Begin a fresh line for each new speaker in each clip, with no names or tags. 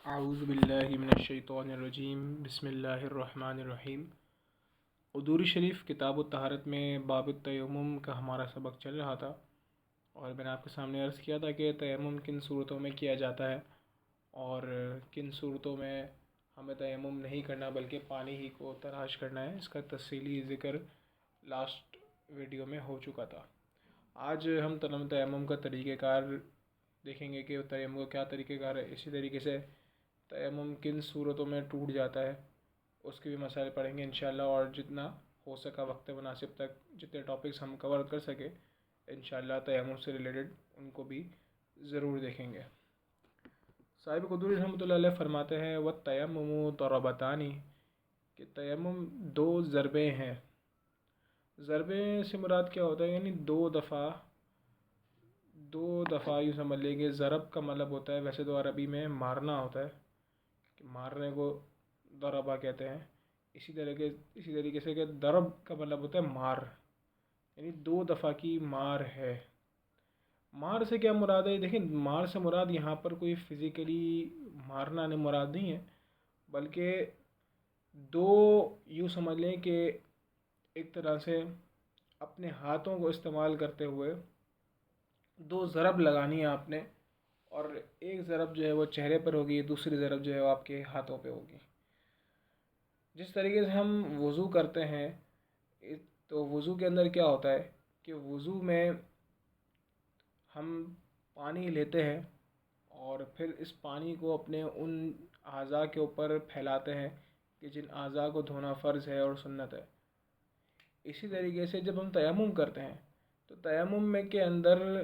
اعوذ باللہ من الشیطان الرجیم بسم اللہ الرحمن الرحیم۔ عدوری شریف کتاب الطہارت میں باب التیمم کا ہمارا سبق چل رہا تھا، اور میں نے آپ کے سامنے عرض کیا تھا کہ تیمم کن صورتوں میں کیا جاتا ہے اور کن صورتوں میں ہمیں تیمم نہیں کرنا بلکہ پانی ہی کو تراش کرنا ہے۔ اس کا تفصیلی ذکر لاسٹ ویڈیو میں ہو چکا تھا۔ آج ہم تیمم کا طریقہ کار دیکھیں گے کہ تیمم کا کیا طریقہ کار ہے، اسی طریقے سے تیمم کن صورتوں میں ٹوٹ جاتا ہے اس کے بھی مسائل پڑھیں گے انشاءاللہ، اور جتنا ہو سکا وقت مناسب تک جتنے ٹاپکس ہم کور کر سکے انشاءاللہ تیمم سے ریلیٹڈ ان کو بھی ضرور دیکھیں گے۔ صاحب قدوری رحمۃ اللہ علیہ فرماتے ہیں وَالتَّيَمُّمُ ضَرَبَتَانِ، کہ تیمم دو ضربیں ہیں۔ ضربیں سے مراد کیا ہوتا ہے؟ یعنی دو دفعہ یوں سمجھ لیں گے۔ ضرب کا مطلب ہوتا ہے، ویسے تو عربی میں مارنا ہوتا ہے، کہ مارنے کو ضربہ کہتے ہیں۔ اسی طریقے سے کہ ضرب کا مطلب ہوتا ہے مار، یعنی دو دفعہ کی مار ہے۔ مار سے کیا مراد ہے؟ دیکھیں، مار سے مراد یہاں پر کوئی فزیکلی مارنا نہیں مراد نہیں ہے، بلکہ دو یوں سمجھ لیں کہ ایک طرح سے اپنے ہاتھوں کو استعمال کرتے ہوئے دو ضرب لگانی ہے آپ نے، اور ایک ضرب جو ہے وہ چہرے پر ہوگی، دوسری ضرب جو ہے وہ آپ کے ہاتھوں پہ ہوگی۔ جس طریقے سے ہم وضو کرتے ہیں، تو وضو کے اندر کیا ہوتا ہے کہ وضو میں ہم پانی لیتے ہیں اور پھر اس پانی کو اپنے ان اعضاء کے اوپر پھیلاتے ہیں کہ جن اعضاء کو دھونا فرض ہے اور سنت ہے۔ اسی طریقے سے جب ہم تیمم کرتے ہیں تو تیمم میں کے اندر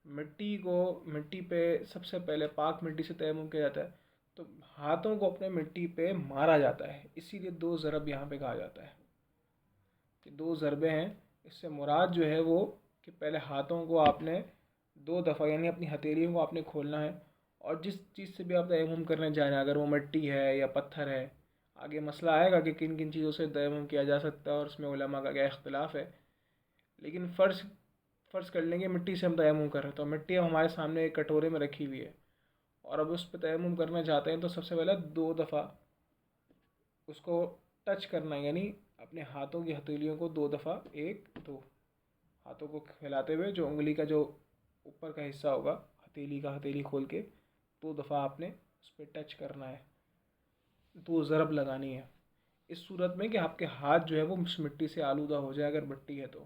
مٹی پہ سب سے پہلے پاک مٹی سے تیمم کیا جاتا ہے، تو ہاتھوں کو اپنے مٹی پہ مارا جاتا ہے، اسی لیے دو ضرب یہاں پہ کہا جاتا ہے کہ دو ضربیں ہیں۔ اس سے مراد جو ہے وہ کہ پہلے ہاتھوں کو آپ نے دو دفعہ یعنی اپنی ہتھیلیوں کو آپ نے کھولنا ہے، اور جس چیز سے بھی آپ تیمم کرنے جا رہے ہیں، اگر وہ مٹی ہے یا پتھر ہے، آگے مسئلہ آئے گا کہ کن کن چیزوں سے تیمم کیا جا سکتا ہے اور اس میں علماء کا کیا اختلاف ہے، لیکن فرض کر لیں گے مٹی سے ہم تیمم کر رہے ہیں، تو مٹی اب ہمارے سامنے ایک کٹورے میں رکھی ہوئی ہے اور اب اس پہ تیمم کرنا چاہتے ہیں، تو سب سے پہلے دو دفعہ اس کو ٹچ کرنا ہے، یعنی اپنے ہاتھوں کی ہتھیلیوں کو دو دفعہ، ایک دو، ہاتھوں کو پھیلاتے ہوئے جو انگلی کا جو اوپر کا حصہ ہوگا ہتھیلی کھول کے دو دفعہ آپ نے اس پہ ٹچ کرنا ہے، دو ضرب لگانی ہے۔ اس صورت میں کہ آپ کے ہاتھ جو ہے وہ اس مٹی سے آلودہ ہو جائے، اگر مٹی ہے تو۔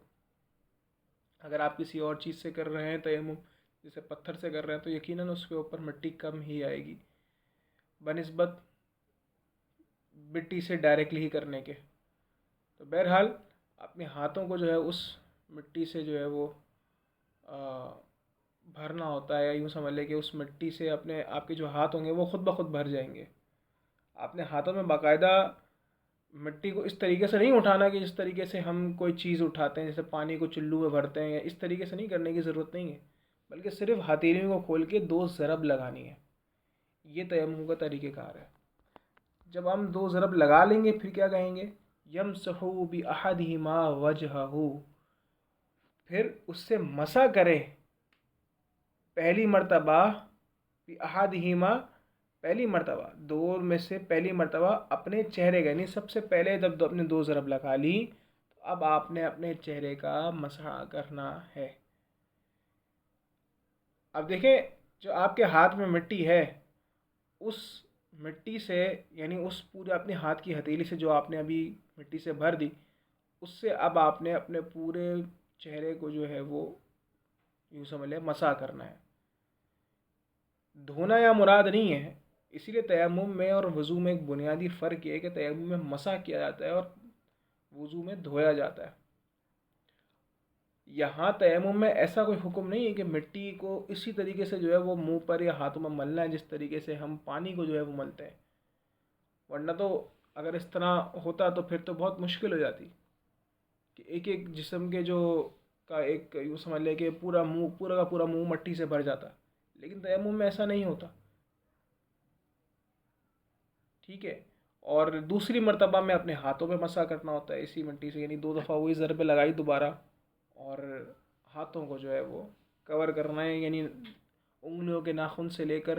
اگر آپ کسی اور چیز سے کر رہے ہیں تیمم، جیسے پتھر سے کر رہے ہیں، تو یقیناً اس کے اوپر مٹی کم ہی آئے گی بنسبت مٹی سے ڈائریکٹلی ہی کرنے کے۔ تو بہرحال اپنے ہاتھوں کو جو ہے اس مٹی سے جو ہے وہ بھرنا ہوتا ہے، یوں سمجھ لیں کہ اس مٹی سے آپ کے جو ہاتھ ہوں گے وہ خود بخود بھر جائیں گے۔ آپ نے ہاتھوں میں باقاعدہ مٹی کو اس طریقے سے نہیں اٹھانا کہ جس طریقے سے ہم کوئی چیز اٹھاتے ہیں، جیسے پانی کو چلو میں بھرتے ہیں، یا اس طریقے سے نہیں کرنے کی ضرورت نہیں ہے، بلکہ صرف ہتھیلیوں کو کھول کے دو ضرب لگانی ہے۔ یہ تیمم کا طریقہ کار ہے۔ جب ہم دو ضرب لگا لیں گے پھر کیا کہیں گے؟ یمسح بأحدہما وجہہ، پھر اس سے مسح کرے پہلی مرتبہ، بأحدہما پہلی مرتبہ، دو میں سے پہلی مرتبہ اپنے چہرے کا، یعنی سب سے پہلے جب اپنے دو ضرب لگا لی تو اب آپ نے اپنے چہرے کا مسح کرنا ہے۔ اب دیکھیں، جو آپ کے ہاتھ میں مٹی ہے، اس مٹی سے یعنی اس پورے اپنے ہاتھ کی ہتھیلی سے جو آپ نے ابھی مٹی سے بھر دی، اس سے اب آپ نے اپنے پورے چہرے کو جو ہے وہ یوں سمجھ لیں مسح کرنا ہے۔ دھونا یا مراد نہیں ہے، اسی لیے تیمم میں اور وضو میں ایک بنیادی فرق یہ ہے کہ تیمم میں مسح کیا جاتا ہے اور وضو میں دھویا جاتا ہے۔ یہاں تیمم میں ایسا کوئی حکم نہیں ہے کہ مٹی کو اسی طریقے سے جو ہے وہ منہ پر یا ہاتھوں میں ملنا ہے جس طریقے سے ہم پانی کو جو ہے وہ ملتے ہیں، ورنہ تو اگر اس طرح ہوتا تو پھر تو بہت مشکل ہو جاتی کہ ایک ایک جسم کے جو کا ایک یوں سمجھ لے کہ پورا کا پورا منہ مٹی سے بھر جاتا، لیکن تیمم میں ایسا نہیں ہوتا، ٹھیک ہے۔ اور دوسری مرتبہ میں اپنے ہاتھوں پہ مسح کرنا ہوتا ہے اسی مٹی سے، یعنی دو دفعہ وہی ضربیں لگائی دوبارہ، اور ہاتھوں کو جو ہے وہ کور کرنا ہے، یعنی انگلیوں کے ناخن سے لے کر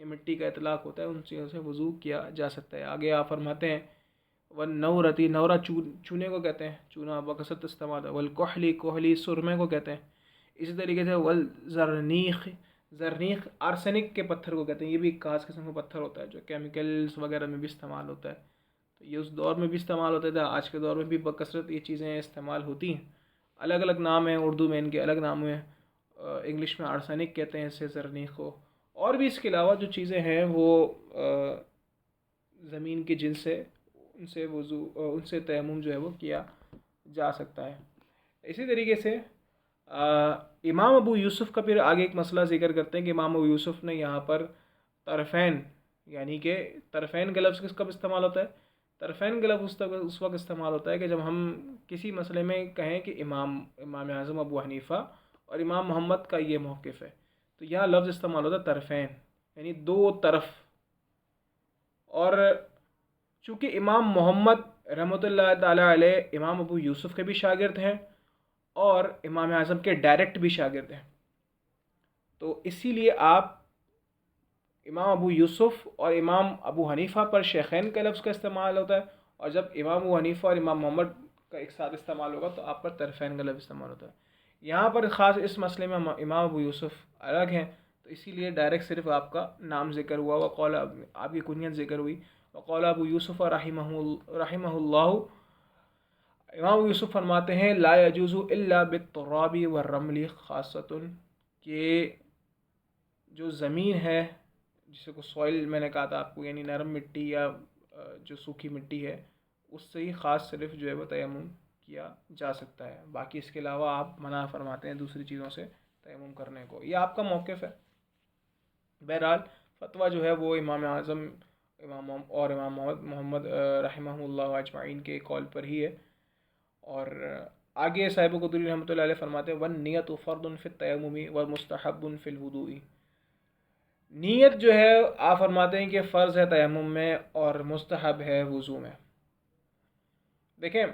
یہ مٹی کا اطلاق ہوتا ہے، ان چیزوں سے وضو کیا جا سکتا ہے۔ آگے آپ فرماتے ہیں والنورتی، نورہ چونے کو کہتے ہیں، چونا بکثرت استعمال ہے، والکحلی، کوحلی سرمے کو کہتے ہیں۔ اسی طریقے سے والزرنیخ، زرنیخ آرسینک کے پتھر کو کہتے ہیں، یہ بھی ایک خاص قسم کا پتھر ہوتا ہے جو کیمیکلز وغیرہ میں بھی استعمال ہوتا ہے۔ تو یہ اس دور میں بھی استعمال ہوتا تھا، آج کے دور میں بھی بکثرت یہ چیزیں استعمال ہوتی ہیں۔ الگ الگ نام ہیں، اردو میں ان کے الگ نام ہیں، انگلش میں آرسینک کہتے ہیں اسے، زرنیخ کو۔ اور بھی اس کے علاوہ جو چیزیں ہیں وہ زمین کے جنس سے ان سے تیمم جو ہے وہ کیا جا سکتا ہے۔ اسی طریقے سے امام ابو یوسف کا پھر آگے ایک مسئلہ ذکر کرتے ہیں کہ امام ابو یوسف نے یہاں پر طرفین، یعنی کہ طرفین کا لفظ کب استعمال ہوتا ہے؟ طرفین کا لفظ اس وقت استعمال ہوتا ہے کہ جب ہم کسی مسئلے میں کہیں کہ امام اعظم ابو حنیفہ اور امام محمد کا یہ موقف ہے، تو یہاں لفظ استعمال ہوتا ہے طرفین، یعنی دو طرف۔ اور چونکہ امام محمد رحمۃ اللہ تعالیٰ علیہ امام ابو یوسف کے بھی شاگرد ہیں اور امام اعظم کے ڈائریکٹ بھی شاگرد ہیں، تو اسی لیے آپ امام ابو یوسف اور امام ابو حنیفہ پر شیخین کا لفظ کا استعمال ہوتا ہے، اور جب امام ابو حنیفہ اور امام محمد کا ایک ساتھ استعمال ہوگا تو آپ پر طرفین کا لفظ استعمال ہوتا ہے۔ یہاں پر خاص اس مسئلے میں امام ابو یوسف الگ ہیں، تو اسی لیے ڈائریکٹ صرف آپ کا نام ذکر ہوا، وقال آپ کی کنیت ذکر ہوئی، وقال ابو یوسف رحمہ اللہ، امام ابو یوسف فرماتے ہیں لا يجوز الا بالتراب والرمل خاصۃ، کہ جو زمین ہے جسے کو سوائل میں نے کہا تھا آپ کو، یعنی نرم مٹی یا جو سوکھی مٹی ہے، اس سے ہی خاص صرف جو ہے وہ تیمم کیا جا سکتا ہے، باقی اس کے علاوہ آپ منع فرماتے ہیں دوسری چیزوں سے تیمم کرنے کو۔ یہ آپ کا موقف ہے۔ بہرحال فتویٰ جو ہے وہ امام اعظم اور امام محمد رحمہ اللہ اجمعین کے قول پر ہی ہے۔ اور آگے صاحب قدری رحمۃ اللہ علیہ فرماتے ہیں والنیت فرض فی التیمم ومستحب فی الوضوء، نیت جو ہے آپ فرماتے ہیں کہ فرض ہے تیمم میں اور مستحب ہے وضو میں۔ دیکھیں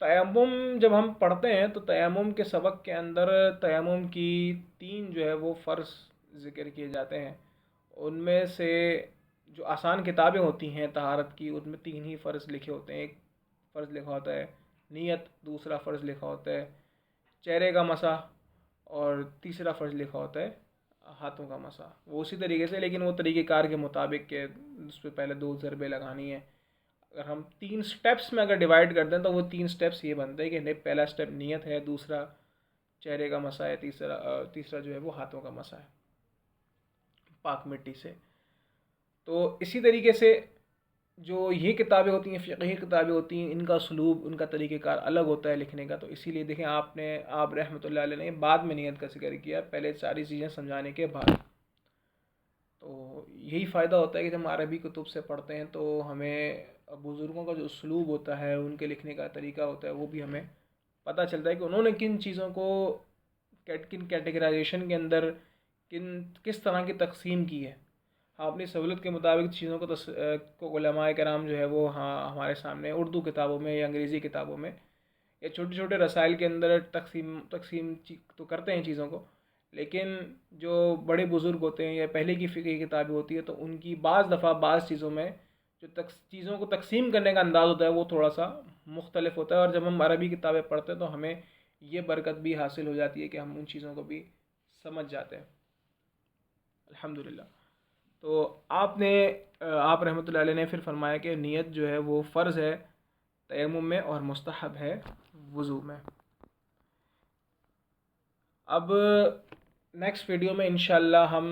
تیمم جب ہم پڑھتے ہیں تو تیمم کے سبق کے اندر تیمم کی 3 جو ہے وہ فرض ذکر کیے جاتے ہیں، ان میں سے جو آسان کتابیں ہوتی ہیں طہارت کی ان میں 3 ہی فرض لکھے ہوتے ہیں۔ ایک فرض لکھا ہوتا ہے نیت، دوسرا فرض لکھا ہوتا ہے چہرے کا مسح، اور تیسرا فرض لکھا ہوتا ہے ہاتھوں کا مسح۔ وہ اسی طریقے سے، لیکن وہ طریقہ کار کے مطابق کہ اس پہ پہلے 2 ضربیں لگانی ہیں۔ اگر ہم 3 سٹیپس میں اگر ڈیوائڈ کرتے ہیں تو وہ 3 سٹیپس یہ بنتے ہیں کہ پہلا سٹیپ نیت ہے، دوسرا چہرے کا مسح ہے، تیسرا جو ہے وہ ہاتھوں کا مسح ہے پاک مٹی سے۔ تو اسی طریقے سے جو یہ کتابیں ہوتی ہیں، فقہی کتابیں ہوتی ہیں، ان کا اسلوب، ان کا طریقہ کار الگ ہوتا ہے لکھنے کا، تو اسی لیے دیکھیں آپ رحمۃ اللہ علیہ نے بعد میں نیت کا ذکر کیا، پہلے ساری چیزیں سمجھانے کے بعد۔ تو یہی فائدہ ہوتا ہے کہ جب ہم عربی کتب سے پڑھتے ہیں تو ہمیں بزرگوں کا جو اسلوب ہوتا ہے، ان کے لکھنے کا طریقہ ہوتا ہے، وہ بھی ہمیں پتہ چلتا ہے کہ انہوں نے کن چیزوں کو کن کیٹیگرائزیشن کے اندر کس طرح کی تقسیم کی ہے۔ اپنی سہولت کے مطابق چیزوں کو علماء کرام جو ہے وہ ہمارے سامنے اردو کتابوں میں یا انگریزی کتابوں میں یا چھوٹے چھوٹے رسائل کے اندر تقسیم تو کرتے ہیں چیزوں کو، لیکن جو بڑے بزرگ ہوتے ہیں یا پہلے کی فقہی کتابیں ہوتی ہے تو ان کی بعض دفعہ بعض چیزوں میں جو چیزوں کو تقسیم کرنے کا انداز ہوتا ہے وہ تھوڑا سا مختلف ہوتا ہے، اور جب ہم عربی کتابیں پڑھتے ہیں تو ہمیں یہ برکت بھی حاصل ہو جاتی ہے کہ ہم ان چیزوں کو بھی سمجھ جاتے ہیں الحمدللہ۔ تو آپ رحمۃ اللہ علیہ نے پھر فرمایا کہ نیت جو ہے وہ فرض ہے تیمم میں اور مستحب ہے وضو میں۔ اب نیکسٹ ویڈیو میں انشاءاللہ ہم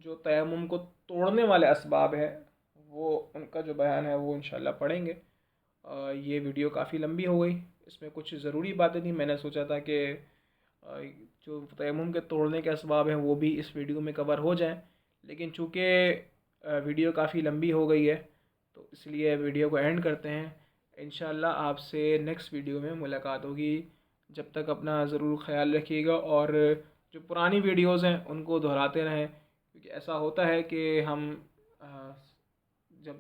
جو تیمم کو توڑنے والے اسباب ہیں وہ ان کا جو بیان ہے وہ انشاءاللہ پڑھیں گے۔ یہ ویڈیو کافی لمبی ہو گئی، اس میں کچھ ضروری باتیں تھیں، میں نے سوچا تھا کہ جو تیمم کے توڑنے کے اسباب ہیں وہ بھی اس ویڈیو میں کور ہو جائیں، لیکن چونکہ ویڈیو کافی لمبی ہو گئی ہے تو اس لیے ویڈیو کو اینڈ کرتے ہیں۔ انشاءاللہ آپ سے نیکسٹ ویڈیو میں ملاقات ہوگی، جب تک اپنا ضرور خیال رکھیے گا، اور جو پرانی ویڈیوز ہیں ان کو دہراتے رہیں، کیونکہ ایسا ہوتا ہے کہ ہم جب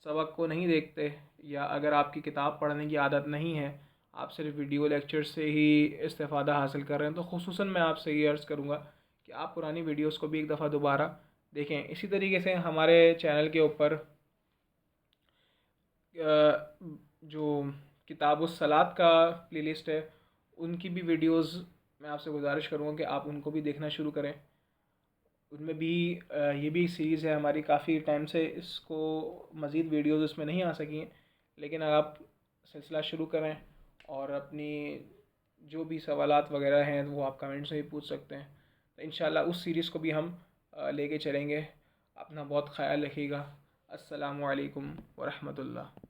سبق کو نہیں دیکھتے یا اگر آپ کی کتاب پڑھنے کی عادت نہیں ہے، آپ صرف ویڈیو لیکچر سے ہی استفادہ حاصل کر رہے ہیں، تو خصوصاً میں آپ سے یہ عرض کروں گا کہ آپ پرانی ویڈیوز کو بھی ایک دفعہ دوبارہ دیکھیں اسی طریقے سے ہمارے چینل کے اوپر جو کتاب الصلاۃ کا پلے لسٹ ہے، ان کی بھی ویڈیوز میں آپ سے گزارش کروں گا کہ آپ ان کو بھی دیکھنا شروع کریں. ان میں بھی یہ بھی سیریز ہے ہماری، کافی ٹائم سے اس کو مزید ویڈیوز اس میں نہیں آ سکی ہیں، لیکن آپ سلسلہ شروع کریں اور اپنی جو بھی سوالات وغیرہ ہیں وہ آپ کمنٹ سے بھی پوچھ سکتے ہیں. تو انشاءاللہ اس سیریز کو بھی ہم لے کے چلیں گے. اپنا بہت خیال رکھیے گا. السلام علیکم ورحمۃ اللہ.